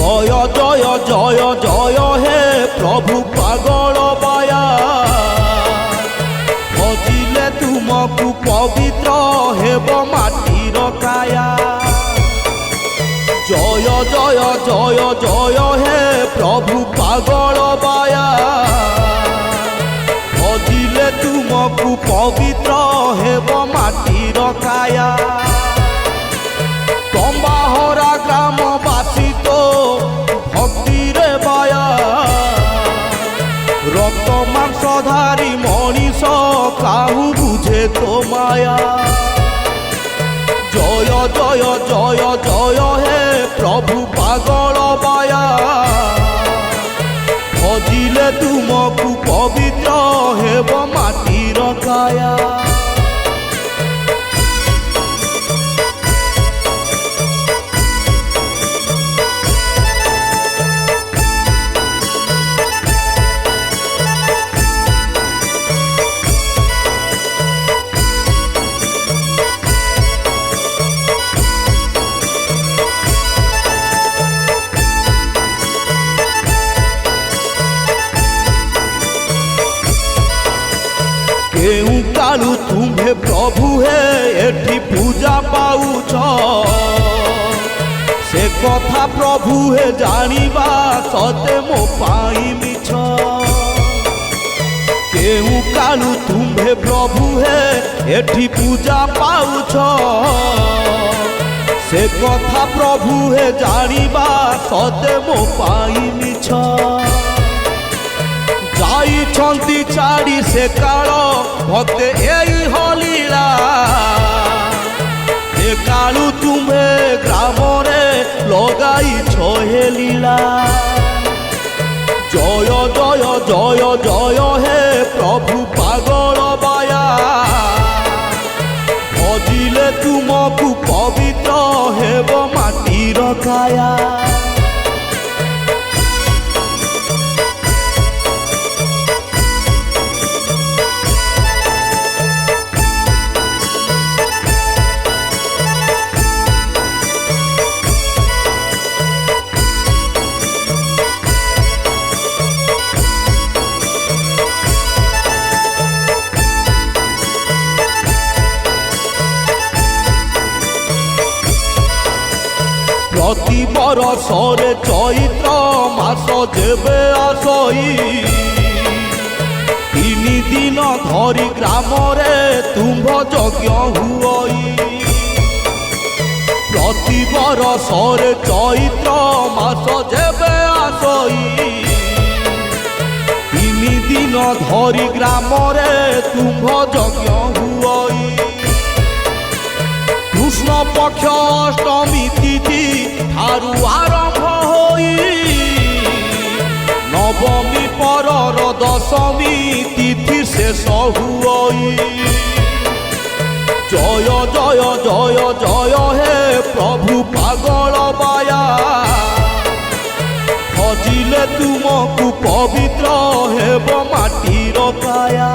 জয় জয় জয় জয় হে প্রভু পাগল বায়া, ভজিলে তুমকু পবিত্র হেব মাটির কায়া। জয় জয় জয় জয় হে প্রভু পাগল বায়া, ভজিলে তুমকু পবিত্র হেব মাটির কায়া। তম্বাহরা গ্রামবাসী তো ভক্তিরে বায়া, রক্ত মাংসধারী মଣିষ কাহু বুঝে তো মায়া। জয় জয় জয় জয় হে প্রভু পাগল বায়া, ভজিলে তুমকু পবিত্র হেব মাটির কায়া। কেউ কালু তুমে প্রভু হে এটি পূজা পাউছ, সে কথা প্রভু হে জানিবা সতে মো পাই মিছ। কেউ কালু তুমে প্রভু হে এটি পূজা পাউছ, সে কথা প্রভু হে জানিবা সতে মো পাই মিছ। যাইছন্তি ছাড়ি সে কাଳ ভক্তে এই হলীলা, এ কাଳୁ তুমে গ্রামরে লগাইছ হে লীলা। জয় জয় জয় জয় হে প্রভু পাগল বায়া, ভজিলে তুমকু পবিত্র হেব মাটির কায়া। প্রতি বরষরে চৈত্র মাস যেবে আসই, 3 দিন ধরি গ্রামরে তুম্ভ যজ্ঞ হুই। প্রতি বরষরে চৈত্র মাস যেবে আসই, 3 দিন ধরি গ্রামরে তুম্ভ যজ্ঞ হুই। কৃষ্ণ পক্ষ অষ্টমী তিথি ঠারু আরম্ভ হই, নবমী পরর দশমী তিথি শেষ হুই। জয় জয় জয় জয় হে প্রভু পাগল বায়া, ভজিলে তুমকু পবিত্র হেব মাটির কায়া।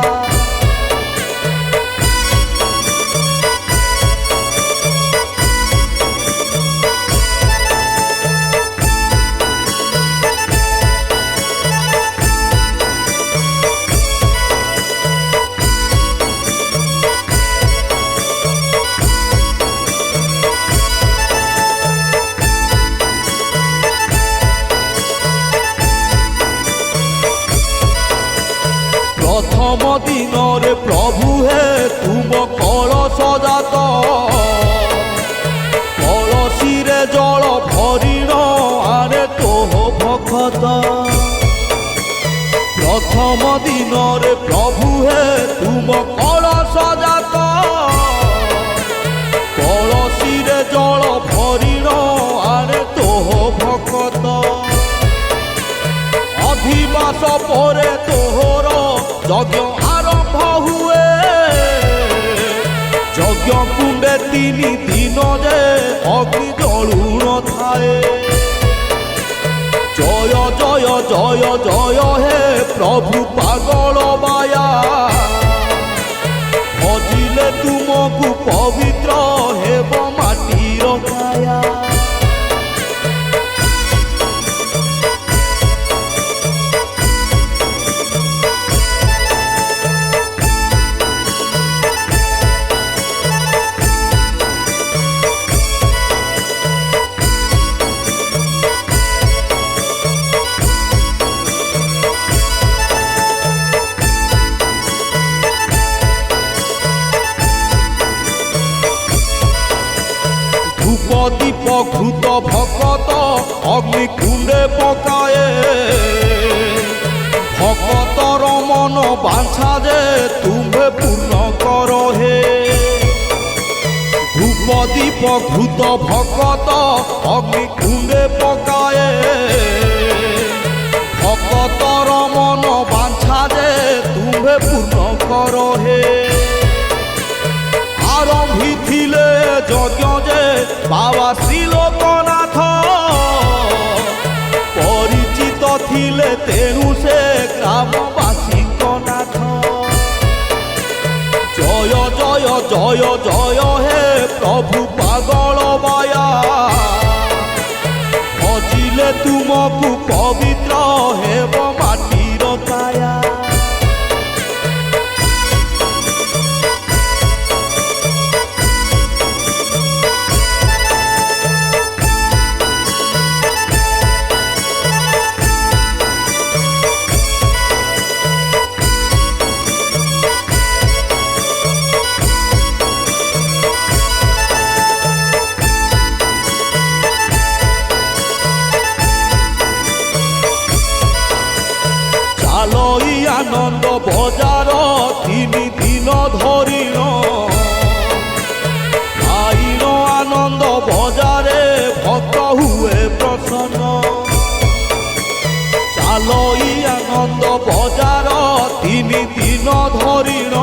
প্রথম দিনরে প্রভু হে তুম কলস জাত, কলসিরে জল ভরিণ আরে তোহ ভকত। প্রথম দিনরে প্রভু হে তুম কলস জাত, কলসিরে জল ভরিণ আরে তোহ ভকত। অধিবাস পরে তোহর যজ্ঞ আরম্ভ হুয়ে, যজ্ঞ কুণ্ডে 3 দিন যে অগ্নি জলু নথায়ে। জয় জয় জয় জয় হে প্রভু পাগল বায়া, ভজিলে তুমকু পবিত্র হেব মাটির কায়া। দীপঘূত ভকত অগ্নিকুণ্ডে পকায়ে ভকতর মন বাঞ্ছা যে তুমে পূর্ণ কর হে ধূপ দীপঘূত ভকত অগ্নিকুণ্ডে পকায়ে ভকতর মন বাঞ্ছা যে তুমে পূর্ণ কর হে আরম্ভি থিলে যজ্ঞ যে বাবা শ্রীলোকনাথ পরিচিত থিলে তেণু সে গ্রামবাসীଙ୍କ নাথ জয় জয় জয় জয় হে প্রভু পাগল বায়া ভজিলে তুমকু পবিত্র হেব মাটির কায়া আনন্দ বজার 3 দিন ধরিল আইন আনন্দ বজারে ভক্ত হুয়ে প্রসন্ন চালই আনন্দ বজার 3 দিন ধরিল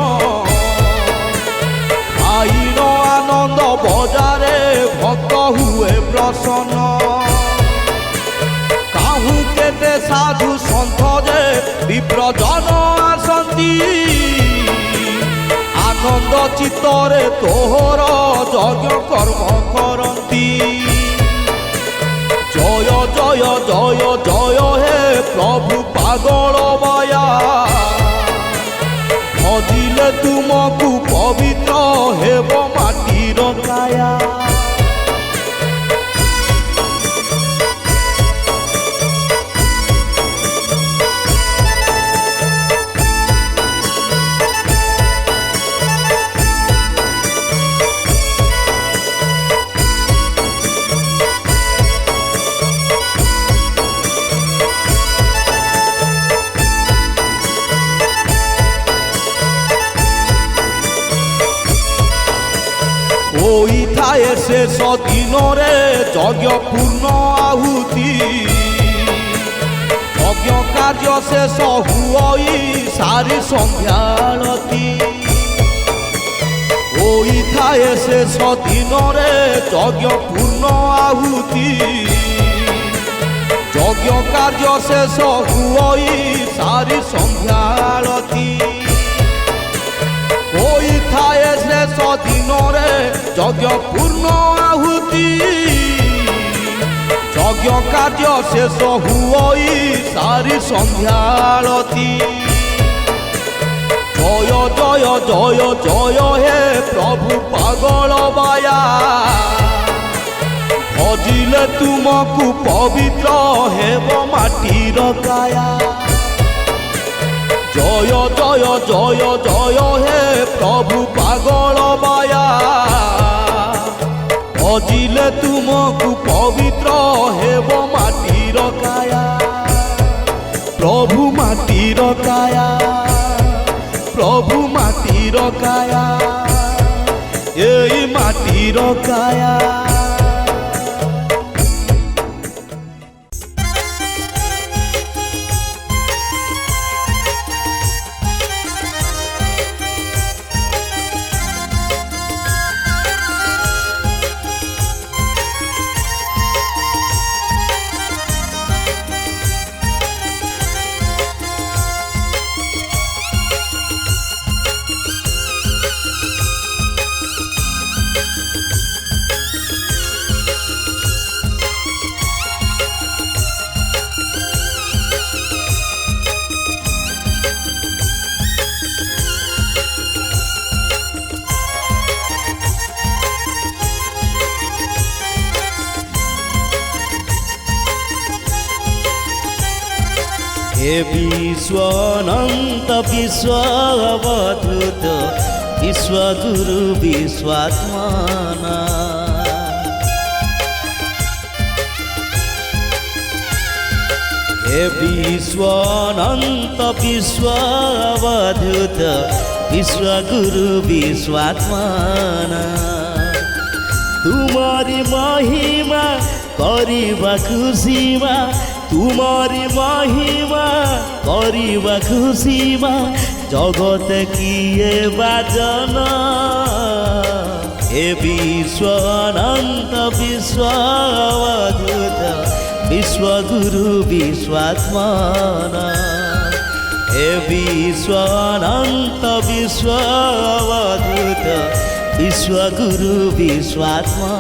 আইন আনন্দ বজারে ভক্ত হুয়ে প্রসন্ন কাহু কেতে সাধু সন্থ যে বিপ্রজন আসন্তি আনন্দ চিত্তরে তোহর যজ্ঞ কর্ম করন্তি জয় জয় জয় জয় হে প্রভু পাগল বায়া ভজিলে তুমকু পবিত্র হেব মাটির কায়া ହୋଇଥାଏ ଶେଷ ଦିନରେ ଯଜ୍ଞ ପୂର୍ଣ୍ଣ ଆହୁତି ଯଜ୍ଞ କାର୍ଯ୍ୟ ଶେଷ ହୁଇ ସାରି ସନ୍ଧ୍ୟାଳତି ହୋଇଥାଏ ଶେଷ ଦିନରେ ଯଜ୍ଞ ପୂର୍ଣ୍ଣ ଆହୁତି ଯଜ୍ଞ କାର୍ଯ୍ୟ ଶେଷ ହୁଇ ସାରି ସନ୍ଧ୍ୟାଳତି ହୋଇଥାଏ ଶେଷ ଦିନରେ ଯଜ୍ଞ ପୂର୍ଣ୍ଣ ଆହୁତି ଯଜ୍ଞ କାର୍ଯ୍ୟ ଶେଷ ହୁଇ ସାରି ସନ୍ଧ୍ୟାଳତି ଜୟ ଜୟ ଜୟ ଜୟ হে প্রভু পাগল বায়া ভজিলে তুমকু পবিত্র হেব মাটির কায়া জয় জয় জয় জয় হে প্রভু পাগল বায়া ভজিলে তুমকু পবিত্র হেব মাটির কায়া প্রভু মাটির কায়া প্রভু মাটির কায়া এই মাটির কায়া हे विश्वानंत विश्वावधूत विश्वगुरु विश्वात्मना हे विश्व अनंत विश्व अवधूत विश्व गुरु विश्वात्मा तुम्हारी महिमा करिबा खुशीमा तुम्हारी महिमा करिबा खुशीमा जगत किए बाजन हे विश्व अनंत विश्व अवधूत विश्व गुरु विश्वात्मा हे विश्व अनंत विश्व अवधूत विश्व गुरु विश्वात्मा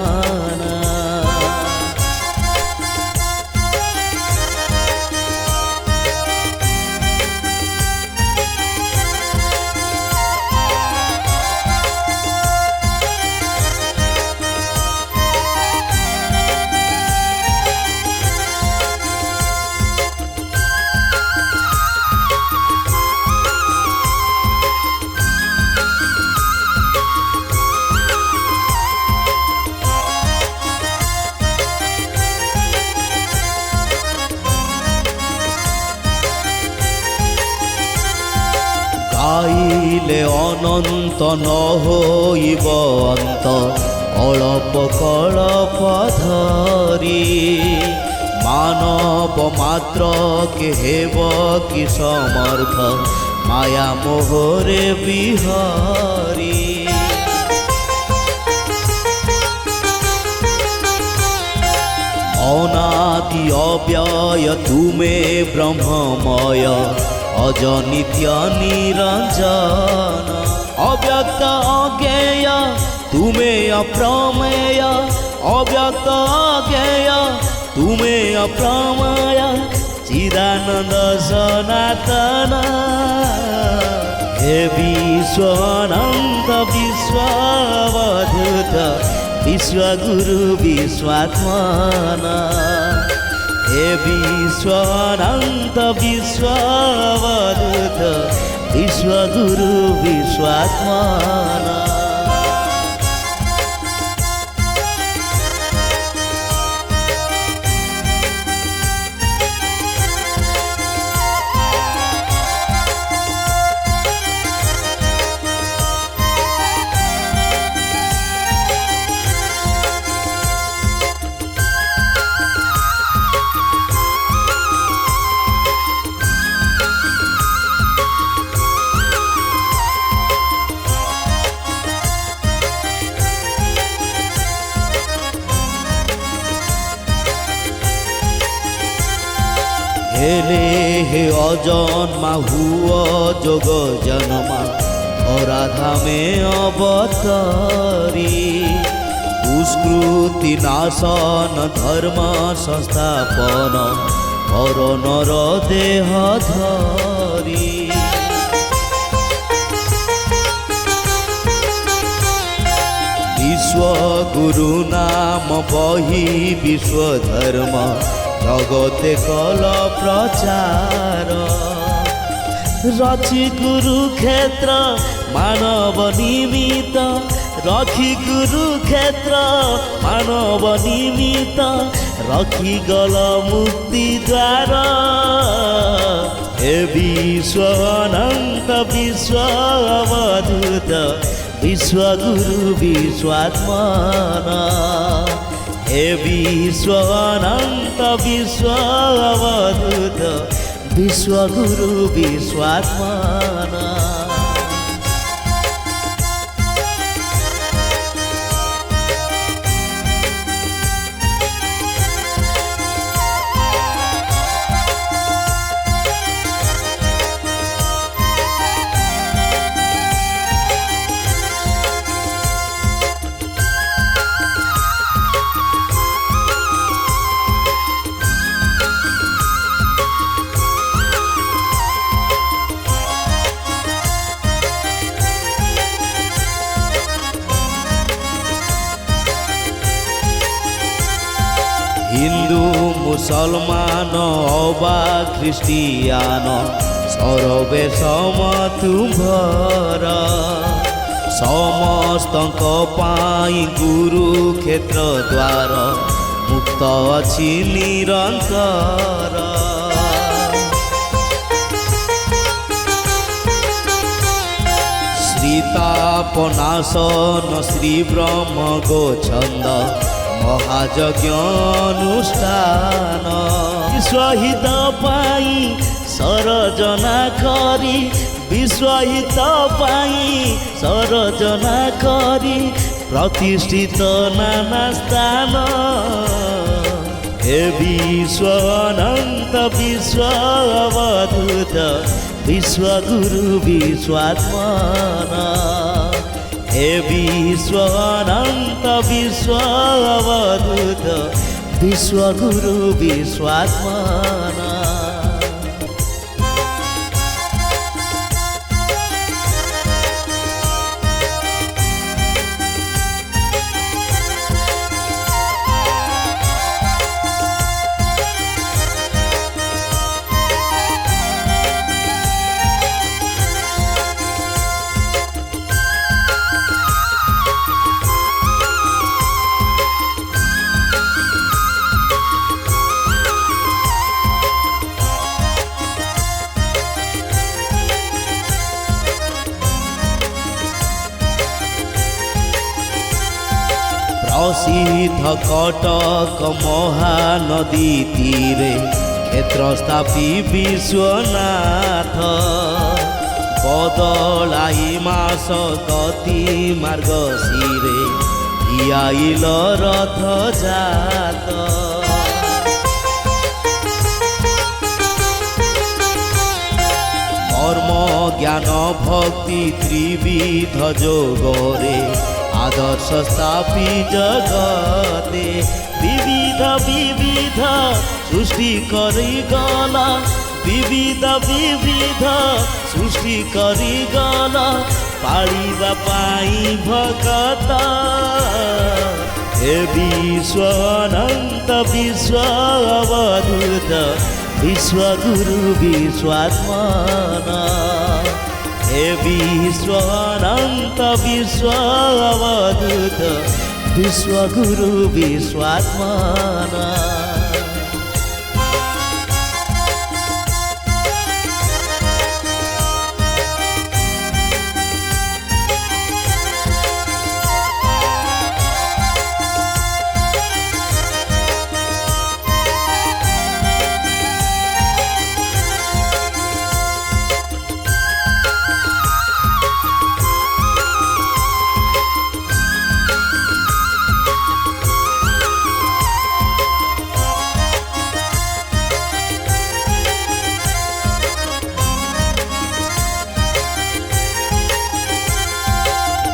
গাইলে অনন্ত নহইব অন্ত কলপ কলপ ধরি মানব মাত্র কে হেব কি সমর্থ মায়া মোহরে বিহরি অনাদি অব্যয় তুমে ব্রহ্মময় अज नित्य निरंजन अव्यक्त अज्ञेय तुमे अप्रमेय अव्यक्त अज्ञेय तुमे अप्रमेय चिदानंद सनातन हे विश्व अनंत विश्व अवधूत विश्व गुरु विश्वात्मा हे विश्व अनंत विश्व अवधूत विश्व गुरु विश्वात्मा हेले हे अजन्मा हुआ जोग जन्मा धराधामे अवतरी दुष्कृति नाशन धर्म संस्थापन कर नर देह धरी विश्व गुरु नाम बही विश्व धर्म जगते कल प्रचार रचि कुरुक्षेत्र मानव निमित्त रखी कुरुक्षेत्र मानव निमित्त रखी गल मुक्ति द्वार हे विश्व अनंत विश्व अवधूत विश्व गुरु विश्वात्मा हे विश्व अनंत विश्व अवधूत विश्व गुरु विश्वात्मा हिंदू मुसलमान अबा ख्रिस्टियान सर्वे समतुम्भर समस्तंक पाई गुरुक्षेत्र द्वार मुक्त अछि निरंतर বিতাপনাশন শ্রী ব্রহ্ম গোছন্দ মহাযজ্ঞ অনুষ্ঠান বিশ্বহিত পাই সরজনা করি বিশ্বহিত পাই সরজনা করি প্রতিষ্ঠিত নানা স্থান হে বিশ্ব অনন্ত বিশ্ব অবধূত বিশ্বগুরু বিশ্বাত্মন হে বিশ্ব অনন্ত বিশ্ব অবধূত বিশ্বগুরু বিশ্বাত্মন প্রসিদ্ধ কটক মহানদী তীরে ক্ষেত্রস্থাপী বিশ্বনাথ বদলাই মাস গতি মার্গ শিরে ইয়াইল রথ জাত কর্ম জ্ঞান ভক্তি ত্রিবিধ যোগরে আদর্শ স্থাপি জগতে বিবিধ বিবিধ সৃষ্টি করি গলা বিবিধ বিবিধ সৃষ্টি করি গলা পাଳିবা পাই ভকত হে বিশ্ব অনন্ত বিশ্ব অবধূত বিশ্বগুরু বিশ্বাত্মন হে বিশ্ব অনন্ত বিশ্ব অবধূত বিশ্বগুরু বিশ্বাত্মন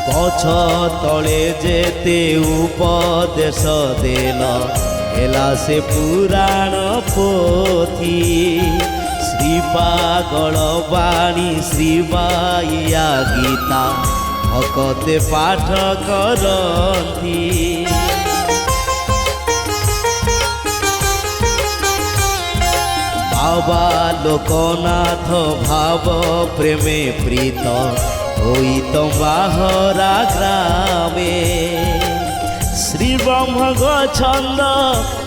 গছ তলে যেতে উপদেশ দেল হেলা সে পুরাণ পোথি শ্রী পাগল বাণী শ্রী বাইয়া গীতা ভকতে পাঠ করନ୍ତି বাবা লোকনাথ ভাব প্রেমে প্রীত হইত বাহরা গ্রামে শ্রী ব্রহ্ম ছন্দ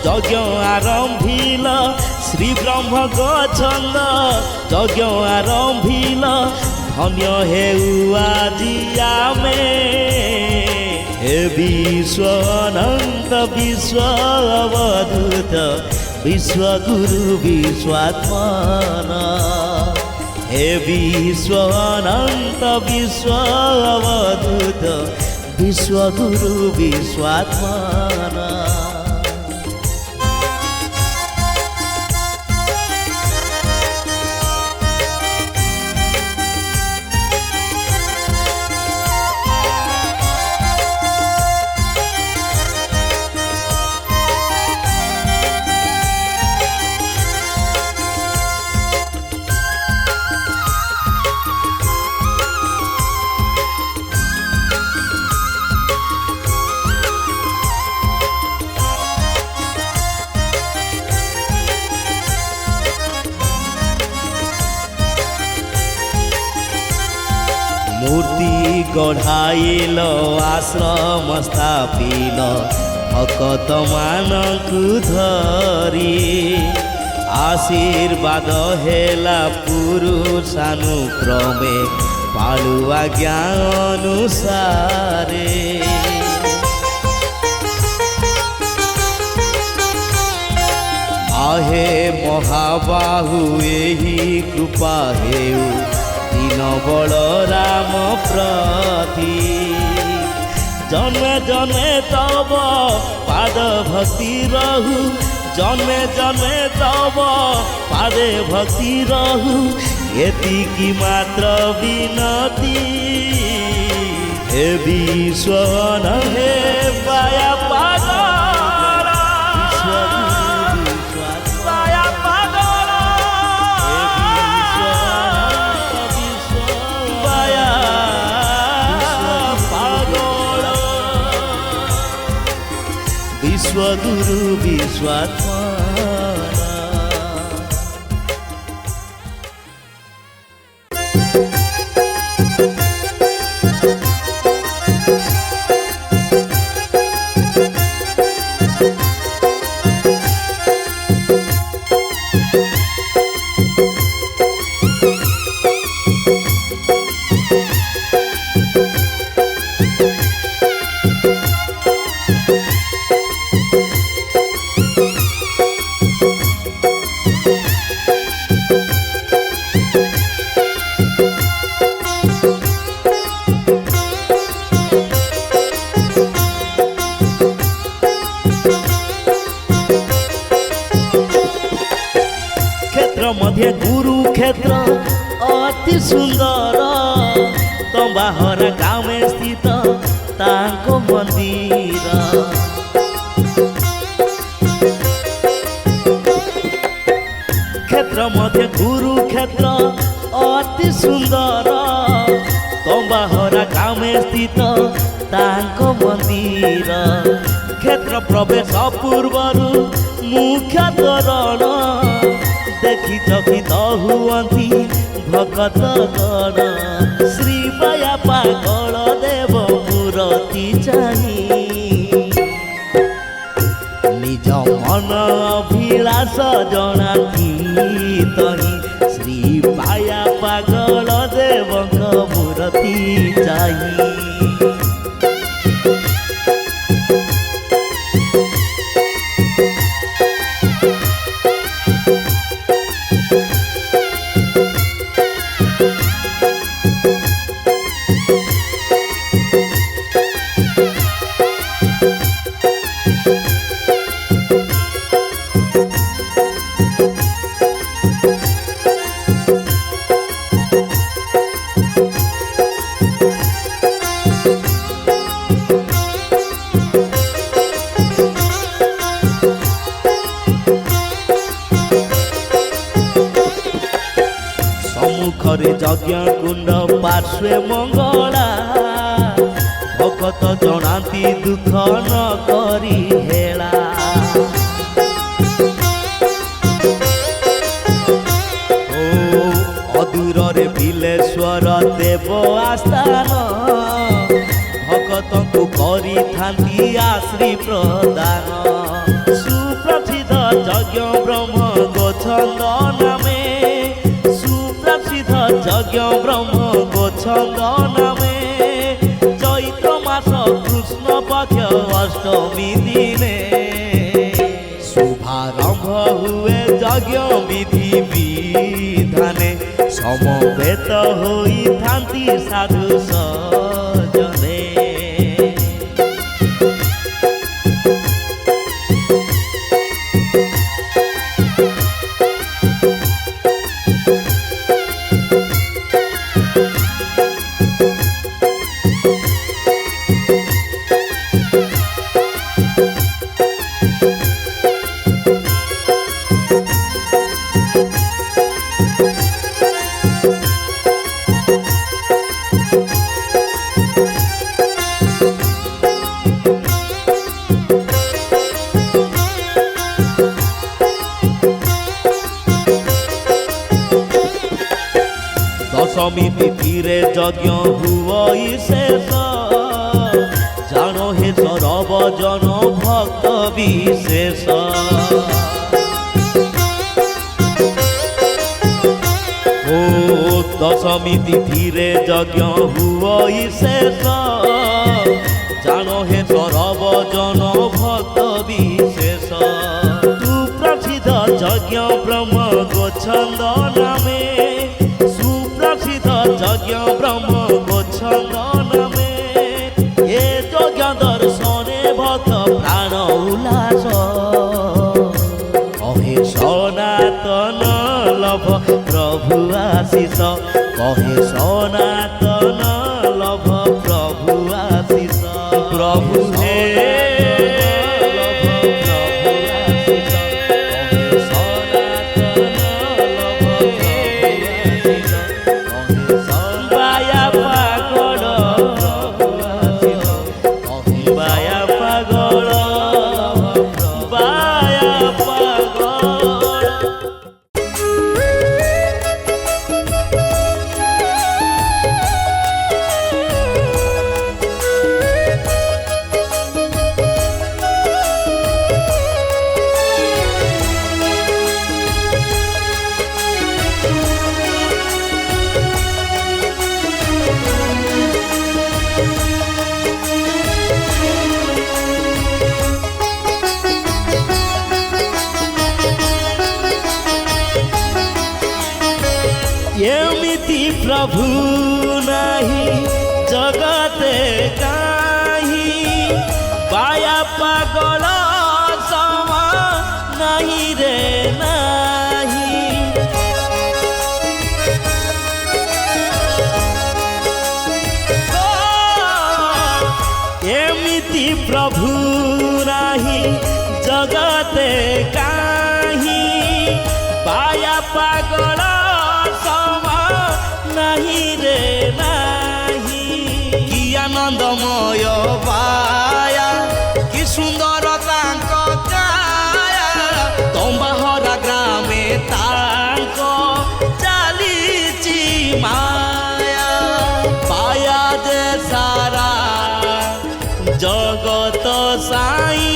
যজ্ঞ আরম্ভিল শ্রী ব্রহ্ম ছন্দ যজ্ঞ আরম্ভিল ধন্য হেউ আজি আমি হে বিশ্ব অনন্ত বিশ্ব অবধূত বিশ্বগুরু বিশ্বাত্মন হে বিশ্ব অনন্ত বিশ্ব অবধূত বিশ্বগুরু বিশ্বাত্মন মূর্তি গঢ়াইল আশ্রম স্থাপিল ভকত মানকু ধরি আশীর্বাদ হেলা পুরুষানুক্রমে पालु आज्ञा अनुसारे आहे महाबाहु एही कृपा हेउ दीन बलराम प्रति जन्मे जन्मे तब पाद भक्ति रहु जन्मे जन्मे तब पादे भक्ति रहु एतिकी मात्र विनती हे विश्वन हे पाया पागल पाया पागल पाया पागल विश्वगुरु विश्वात्मा मध्य कुरुक्षेत्र अति सुंदर तंबाहर गाँव में स्थित तांको मंदिर क्षेत्र मध्य कुरुक्षेत्र अति सुंदर तंबाहर गाँव में स्थित तांको मंदिर क्षेत्र प्रवेश पूर्वरु मुख्य तोरण देखी चकित हुअंती भगत गण श्री बाया पागल देव मूर्ति चाही निज मन अभिलाष जनाती तही श्री बाया पागल देव मूर्ति चाही सम्मुखरे यज्ञ कुंड पार्श्वे मंगला भगत जनाती दुख न करी हेला ओ अदूर रे बिलेश्वर देव आस्थान भगत को करी थांती आश्री प्रदान सुप्रसिद्ध यज्ञ ब्रह्म गोछंद नामे यज्ञ ब्रह्म गोछंद नामे चैत्र मास कृष्ण पक्ष अष्टमी दिने शुभारंभ हुए यज्ञ विधि विधाने समवेत होई थांती साधु सजने दशमी तिथि रे यज्ञ हुई शेष जानो हे सरब जन भक्त विशेष ओ दश দশমী তিথিরে যজ্ঞ হুয়ই শেষ জানো হে সর্বজন ভক্ত বিশেষ সুপ্রসিদ্ধ যজ্ঞ ব্রহ্ম গোছন্দ নামে সুপ্রসিদ্ধ যজ্ঞ ব্রহ্ম গোছন্দ নামে এ যজ্ঞ দর্শনে ভক্ত প্রাণ উল্লাস কহে সনাতন লভ প্রভু আশিষ কহে সনাতন লভ প্রভু আশিষ প্রভু হে एमिति प्रभु नहीं जगते काहि बाया पागल समा नहीं रे नहीं एमिति प्रभु नहीं जगते काहि बाया पागल नहीं रे नहीं कि आनंदमय बाया कि सुंदर तांक काया तंबाहरा ग्रामे तांक चालीची माया पाया जे सारा जगत साई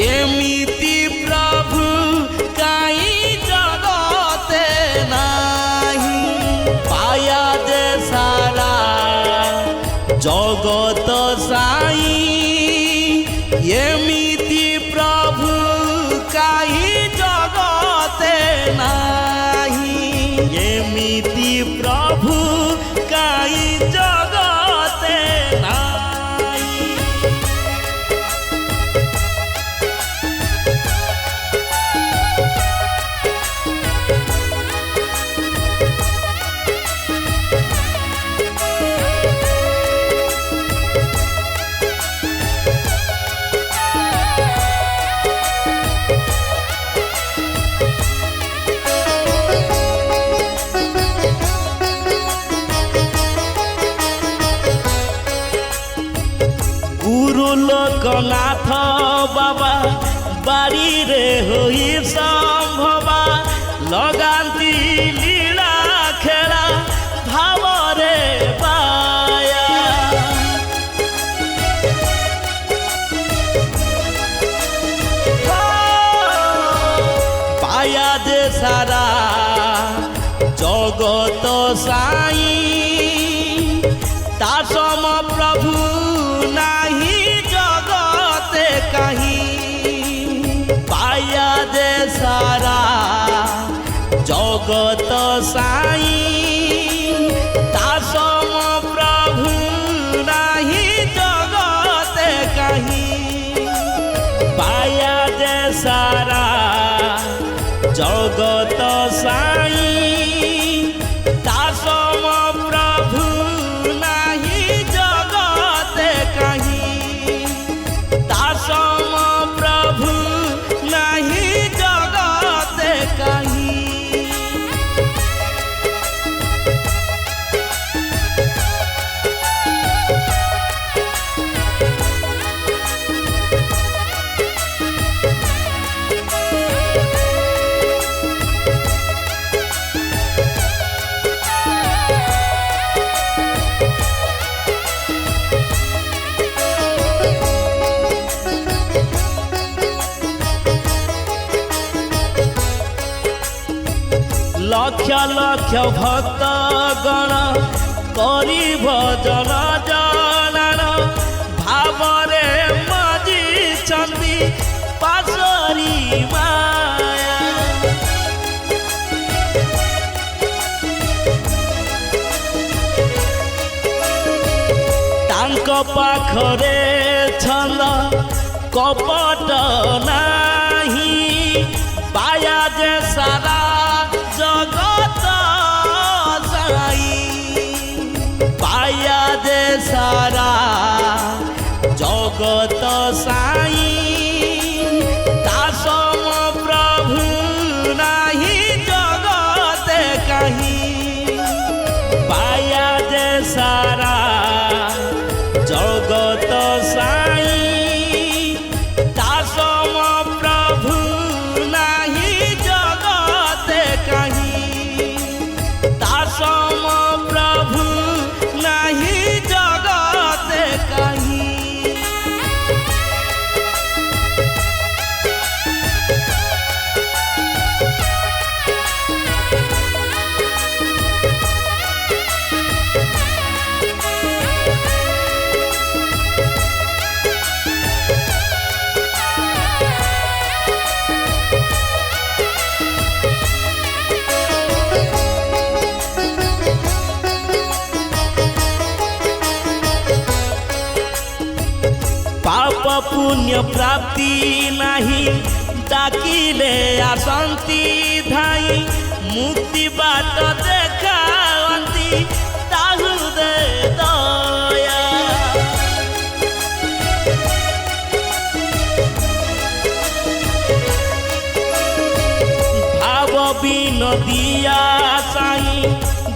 एमिति प्रभु काई जगते नाही पाया दे सारा जगत साई एमिति प्रभु काई जगते नाही एमिति प्रभु काई जगते नाही गुरु लोकनाथ बाबा बाड़ी रे होई संभवा लगांती लीला खेला भाव रे पाया पाया दे सारा जगत साई तासम प्रभु नाही जगते कहीं पाया दे सारा जगत साई तासम प्रभु नाही जगते कहीं पाया दे सारा जगत साई तासम प्रभु नाही जगते कहीं तासम प्रभु नाही जगते कहीं লক্ষ লক্ষ ভক্ত গণ করিব জন জনান ভাবরে মজিଛନ୍ତି পাশরি মায়া। ତାଙ୍କ ପାଖରେ ଛନ୍ଦ କପଟ ନାହିଁ ପାୟା ଯେ ସାରା ଜଗତ ସାଇ ପାୟା ଯେ ସାରା ଜଗତ ସାଇ ତା ସମ ପ୍ରଭୁ ନାହିଁ ଜଗତେ କାହିଁ ପାୟା ଯେ ସାରା জগত সাই তা সম প্রভু নাহি জগতে কাহি তা সম প্রভু নাহি জগতে কাহি। পাপ পুণ্য প্রাপ্তি নাহি ডাকিলে আসন্তি ধাই মুক্তি বাট দেখাওয়ান্তি তাহু দে দয়া। ভাব বিনোদিয়া সাই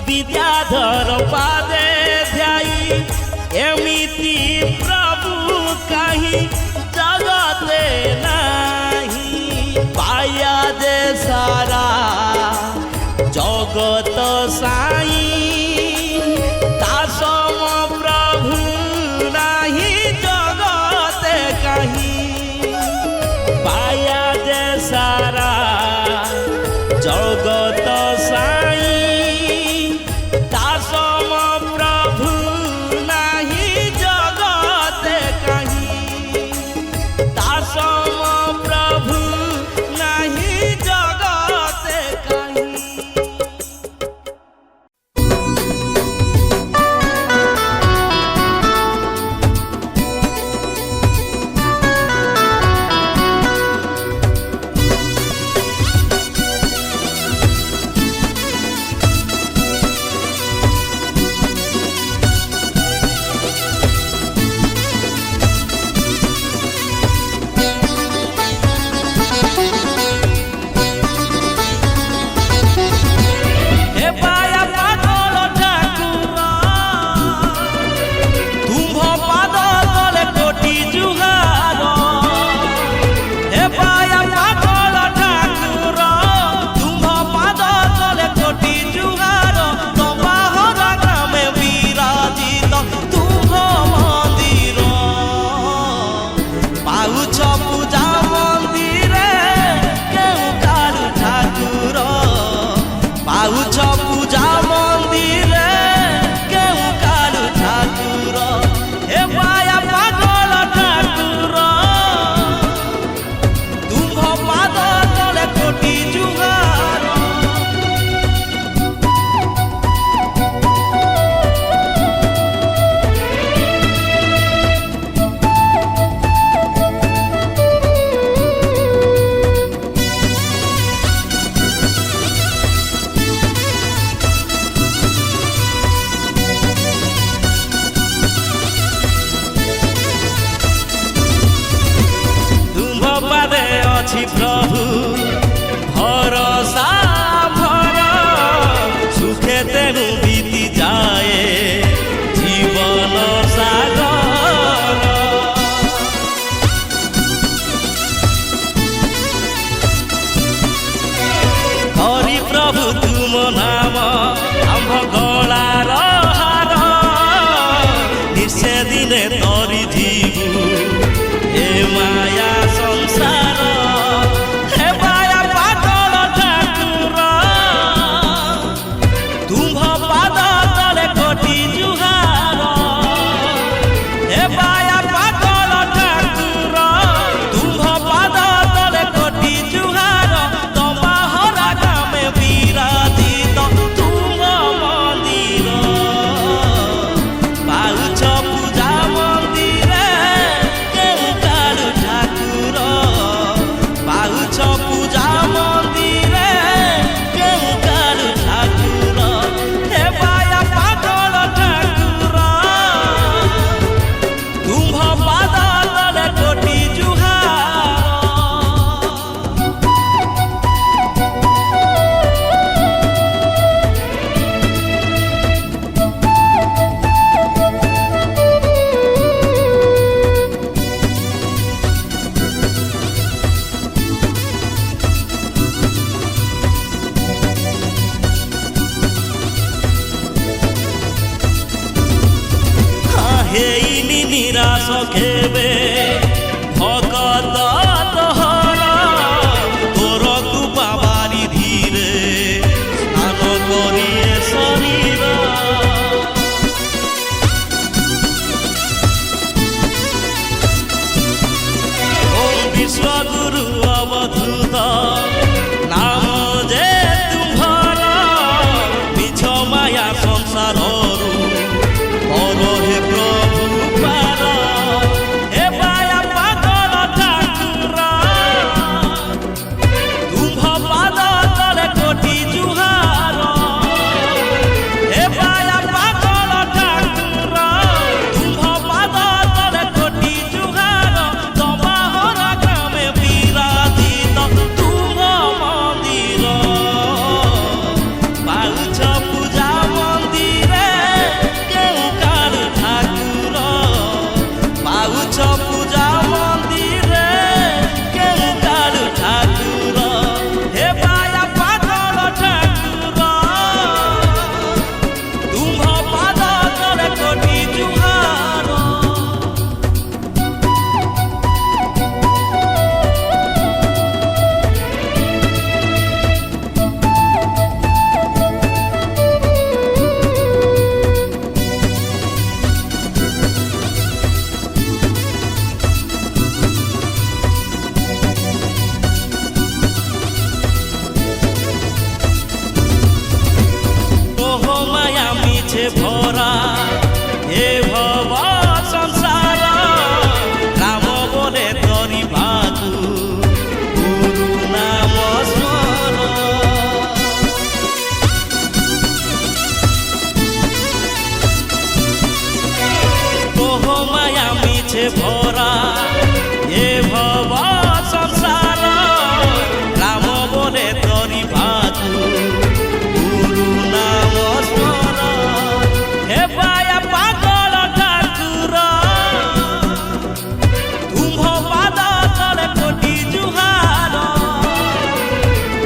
বিদ্যাধর পাদে ধ্যাই এমিতি প্রভু কাহি জগতে নাহি পায়া যে সারা জগত সাই তা সম প্রভু নাহি জগতে কাহি পায়া যে সারা জগত সাই তা সম প্রভু নাহি জগতে কাহি তা সম প্রভু নাহি জগতে কাহি। ଅଛି ପ୍ରଭୁ ଭରସା ଭର ସୁଖେ ତେଣୁ ବିତି ଯାଏ ଜୀବନ ସାଗର। ହରି ପ୍ରଭୁ ତୁମ ନାମ ଆମ୍ଭ ଗଳାର ହାର ନିଶେ ଦିନେ ତରି ଯିବୁ ଏ ମାୟା ସଂସାର ଆସ କେବେ ଭଗତ ତୋହର ତୋର କୃପା ବାରିଧିରେ ସ୍ନାନ କରିଏ ଶରୀର। ଓಂ ବିଶ୍ୱଗୁରୁ ଅବଧୂତ ନାମ ଯେ ତୁମ୍ଭର ମିଛ ମାୟା ସଂସାରରୁ କର ହେ ପ୍ରଭୁ ପାର। ହେ ମାୟା ପାଗଳ ଠାକୁର ତୁମ୍ଭ ପାଦ ତଳେ କୋଟି ଜୁହାର। ହେ ମାୟା ପାଗଳ ଠାକୁର ତୁମ୍ଭ ପାଦ ତଳେ କୋଟି ଜୁହାର। ତମାହର ଗ୍ରାମେ ବିରାଜିତ ତୁମ୍ଭ ମନ୍ଦିର ପାଉଛ ପୂଜା ମନ୍ଦିରେ କେଉଁ କାଳୁ ଠାକୁର। ପାଉଛ ପୂଜା ମନ୍ଦିରେ କେଉଁ କାଳୁ ଠାକୁର। ହେ ମାୟା ପାଗଳ ଠାକୁର ତୁମ୍ଭ ପାଦ ତଳେ କୋଟି ଜୁହାର। মোহ মায়া মিছে ভরা হে ভব সংসার। রাম বলে তরিবাকু গুরু নাম স্মরণ। মোহ মায়া মিছে ভরা হে ভব সংসার। রাম বলে তরিবাকু গুরু নাম স্মরণ। হে মায়া পাগল ঠাকুর তুম্ভ পাদ তলে কোটি জুহার।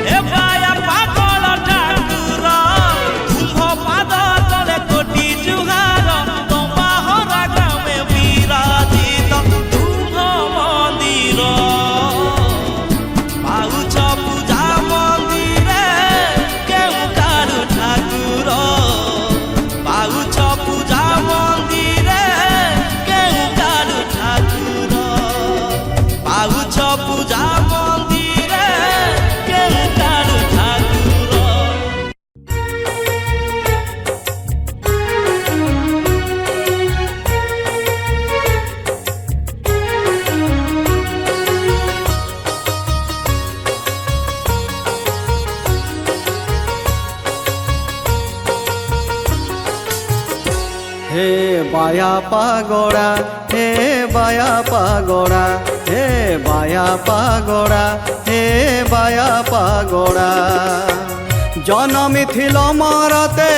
হে মায়া পাগল ঠাকুর তুম্ভ পাদ তলে কোটি জুহার। তমাহর গ্রামে বিরাজিত তুম্ভ মন্দির পাউছ পূজা মন্দিরে কেউঁ কালু ঠাকুর। পাউছ পূজা মন্দিরে কেউঁ কালু ঠাকুর। পাউছ পূজা মন্দিরে কেউঁ কালু ঠাকুর। হে বায়া পাগড়া হে বায়া পাগড়া হে বায়া পাগড়া হে বায়া পাগড়া। জনমিথিল মারতে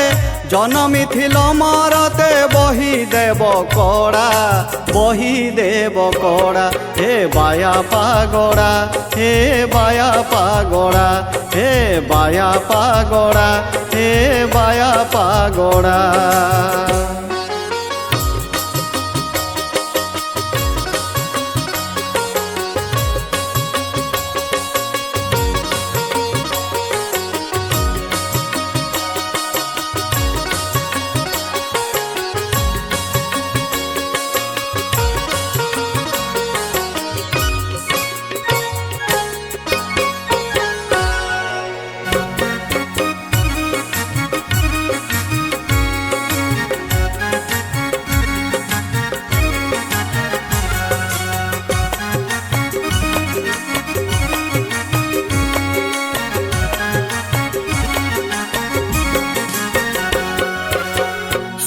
জনমিথিল মারতে বহি দেব কড়া বহি দেব কড়া। হে বায়া পাগড়া হে বায়া পাগড়া হে বায়া পাগড়া হে বায়া পাগড়া।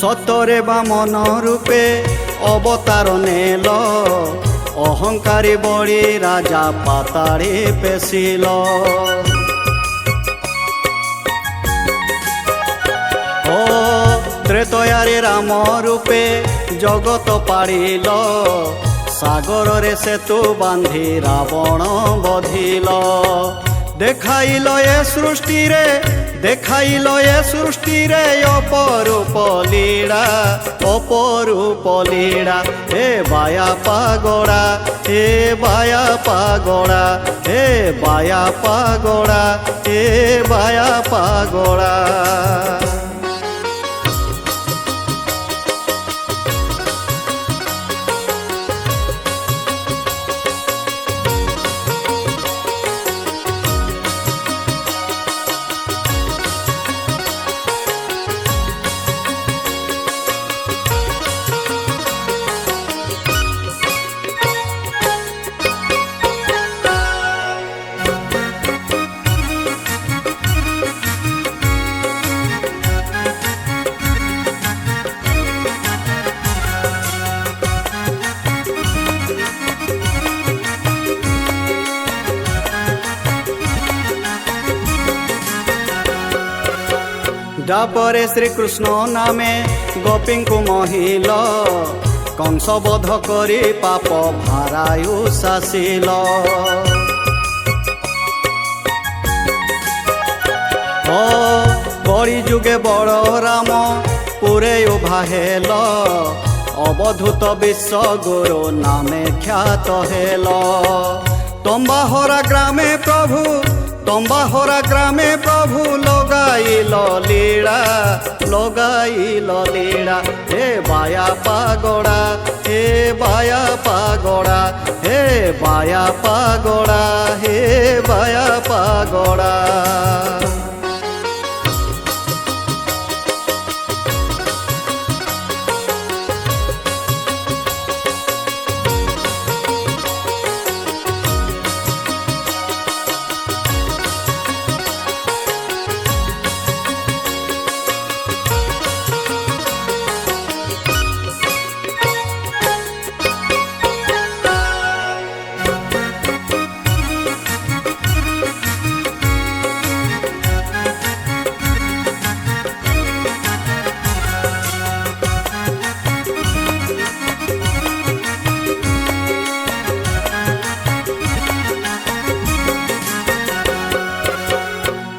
সতরে বামন রূপে অবতার নেল অহংকারী বড়ি রাজা পাতাড়ে পেশিল। ও ত্রেতয়ারে রাম রূপে জগত পাড়িল সাগরে সেতু বাঁধি রাবণ বধিল। দেখাইল এ সৃষ্টিরে দেখাইল এ সৃষ্টিরে অপরূপ লীলা, অপরূপ লীলা। হে বায়া পাগড়া, হে বায়া পাগড়া, হে বায়া পাগড়া, হে বায়া পাগড়া। যাপরে শ্রীকৃষ্ণ নামে গোপীଙ୍କୁ মহিল, কংস বধ করে পাপ ভারায়ু শাসিল। ও কলি যুগে বড় রাম পুরে উভা হেল, অবধূত বিশ্বগুরু নামে খ্যাত হেল। তম্বাহরা গ্রামে প্রভু, তম্বাহরা গ্রামে প্রভু লগাইল লীলা, লগাইল লীলা। হে বায়া পাগড়া, হে বায়া পাগড়া, হে বায়া পাগড়া, হে বায়া পাগড়া।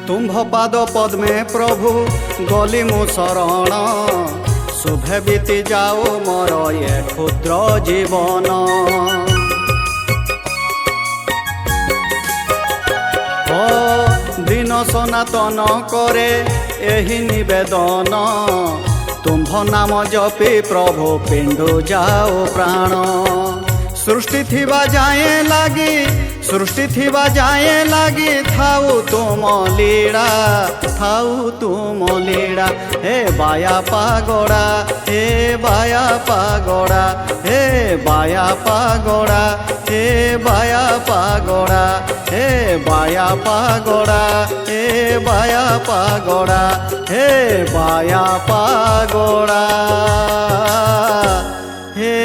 ତୁମ୍ଭ ପାଦ ପଦ୍ମେ ପ୍ରଭୁ ଗଲି ମୁଁ ଶରଣ, ଶୁଭେ ବିତି ଯାଉ ମୋର ଏ କ୍ଷୁଦ୍ର ଜୀବନ। ଓ ଦିନ ସନାତନ କରେ ଏହି ନିବେଦନ, ତୁମ୍ଭ ନାମ ଜପି ପ୍ରଭୁ ପିଣ୍ଡୁ ଯାଉ ପ୍ରାଣ। ସୃଷ୍ଟି ଥିବା ଯାଏ ଲାଗି, ସୃଷ୍ଟି ଥିବା ଯାଏ ଲାଗି ଥାଉ ତୁମ ଲୀଳା, ଥାଉ ତୁମ ଲୀଳା। ହେ ବାୟା ପାଗড়ା, ହେ ବାୟା ପାଗড়ା, ହେ ବାୟା ପାଗড়ା, ହେ ବାୟା ପାଗড়ା, ହେ ବାୟା ପାଗড়ା, ହେ ବାୟା ପାଗড়ା, ହେ ବାୟା ପାଗড়ା, হে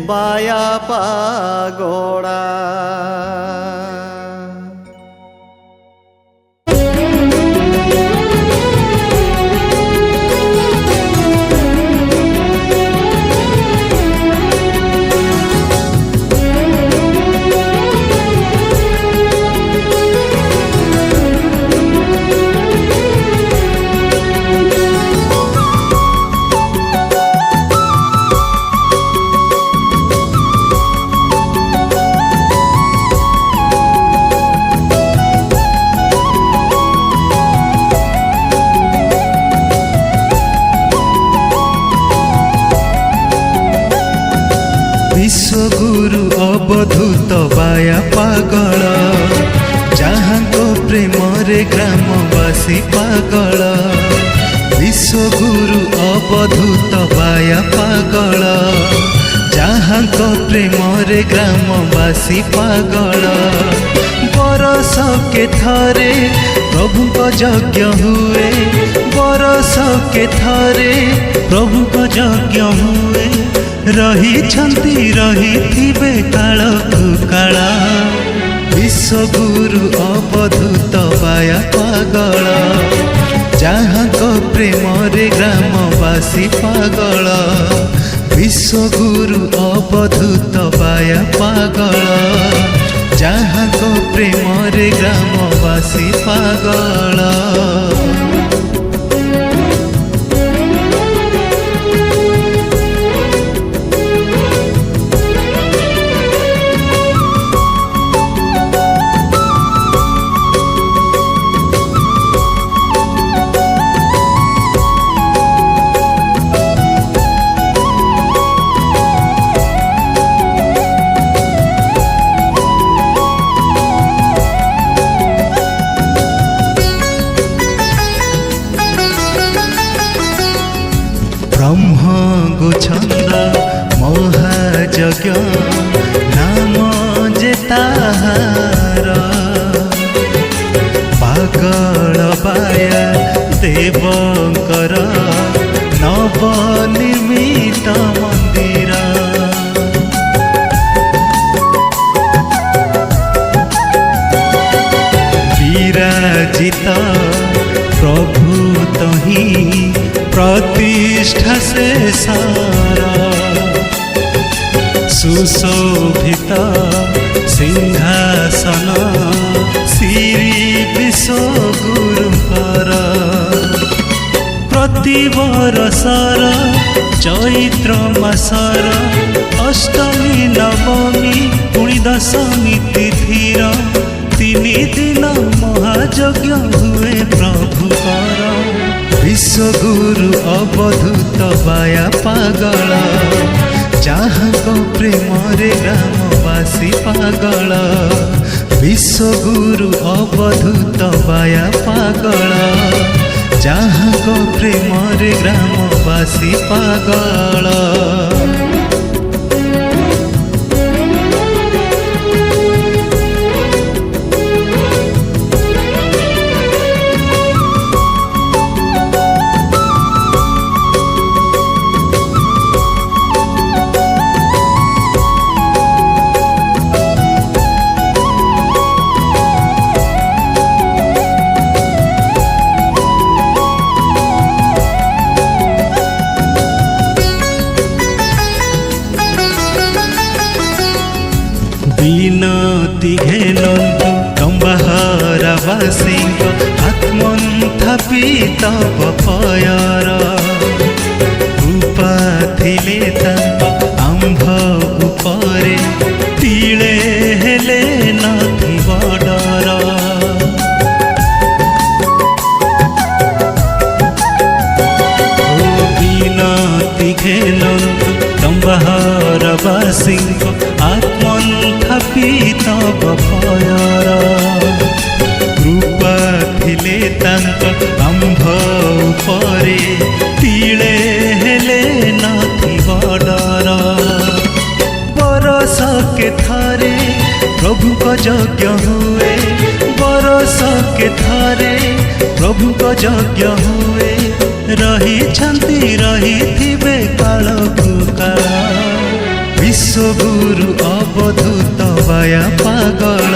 বায়া পাগড়া। विश्वगुरु अवधूत बाया पागल, जहाँ को प्रेम रे ग्रामवासी पागल। विश्वगुरु अवधूत बाया पागल, जहाँ को प्रेम रे ग्रामवासी पागल। बरस के थरे प्रभु को यज्ञ हुए, बरस के थरे प्रभु को यज्ञ हुए। रही रही काल काल। विश्वगुरु अवधूत बाया पागल, ଯାହାଙ୍କ ପ୍ରେମରେ ଗ୍ରାମବାସୀ ପାଗଳ ବିଶ୍ୱଗୁରୁ ଅବଧୂତ ବାୟା ପାଗଳ ଯାହାଙ୍କ ପ୍ରେମରେ ଗ୍ରାମବାସୀ ପାଗଳ। ব্রহ্ম গোছন্দ মহাযজ্ঞ নাম যে তাহার পাগল বায়া দেবঙ্কর নবনির্মিত মন্দির বিরাজিত প্রভু তহি प्रतिष्ठा से सारा सुशोभित सिंहासन श्री विश्वगुरुकर प्रति बरसर चैत्र मासर अष्टमी नवमी पुणी दशमी तिथिर 3 दिन महायज्ञ हुए प्रभुकर विश्वगुरु अवधूत बाया पागल ଯାହାଙ୍କ ପ୍ରେମରେ ଗ୍ରାମବାସୀ ପାଗଳ ବିଶ୍ୱଗୁରୁ ଅବଧୂତ ବାୟା ପାଗଳ ଯାହାଙ୍କ ପ୍ରେମରେ ଗ୍ରାମବାସୀ ପାଗଳ। বিনতি ঘেনন্তু তম্বাহারাবাসীঙ্ক আত্মন্থাপিত পয়র কৃপা থিলে তাঙ্ক আম্ভ উপরে তিলে হেলে নথিব ডর বিনতি ঘেনন্তু তম্বাহারাবাসীঙ্ক আত্মন্থাপিত পয়র কৃপা থিলে তাঙ্ক আম্ভ উপরে তিলে হেলে নথিব ডর বরষকে থরে প্রভুଙ୍କ যজ্ঞ ହୁଏ বরষকে থরে প্রভুଙ୍କ যজ্ঞ ହୁଏ ରହିଛନ୍ତି ରହିଥିବେ କାଳକୁ କାଳ विश्वगुरु अवधूत बाया पागल